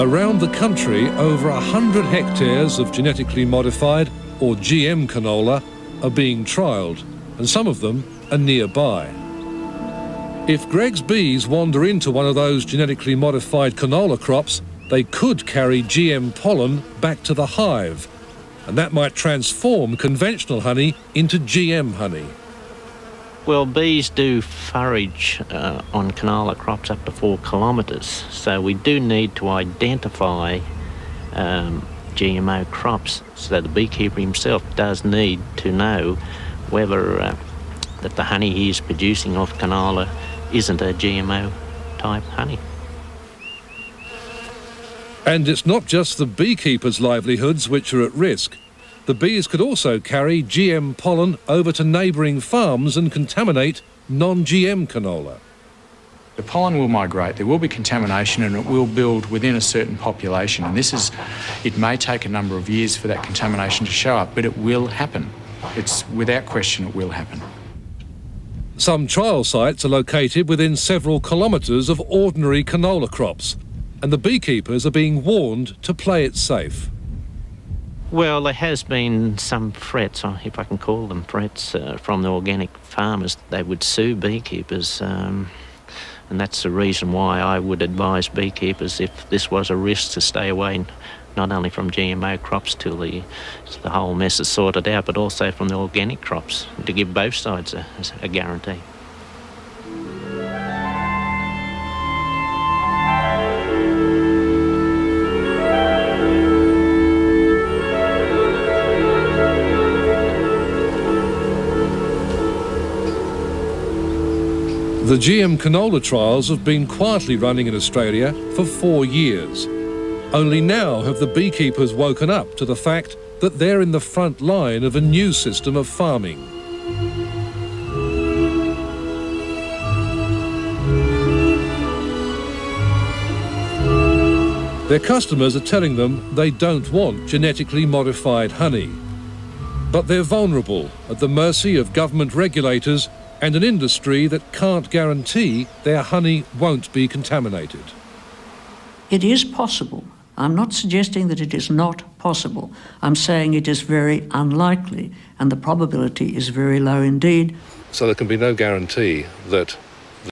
Around the country, over 100 hectares of genetically modified or GM canola are being trialled, and some of them are nearby. If Greg's bees wander into one of those genetically modified canola crops, they could carry GM pollen back to the hive, and that might transform conventional honey into GM honey. Well, bees do forage on canola crops up to 4 kilometres, so we do need to identify GMO crops, so the beekeeper himself does need to know whether that the honey he's producing off canola isn't a GMO type honey. And it's not just the beekeepers' livelihoods which are at risk. The bees could also carry GM pollen over to neighbouring farms and contaminate non-GM canola. The pollen will migrate, there will be contamination, and it will build within a certain population. And it may take a number of years for that contamination to show up, but it will happen. It's without question it will happen. Some trial sites are located within several kilometres of ordinary canola crops, and the beekeepers are being warned to play it safe. Well, there has been some threats, if I can call them threats, from the organic farmers. They would sue beekeepers, and that's the reason why I would advise beekeepers, if this was a risk, to stay away not only from GMO crops till the whole mess is sorted out, but also from the organic crops, to give both sides a guarantee. The GM canola trials have been quietly running in Australia for 4 years. Only now have the beekeepers woken up to the fact that they're in the front line of a new system of farming. Their customers are telling them they don't want genetically modified honey. But they're vulnerable, at the mercy of government regulators and an industry that can't guarantee their honey won't be contaminated. It is possible. I'm not suggesting that it is not possible. I'm saying it is very unlikely, and the probability is very low indeed. So there can be no guarantee that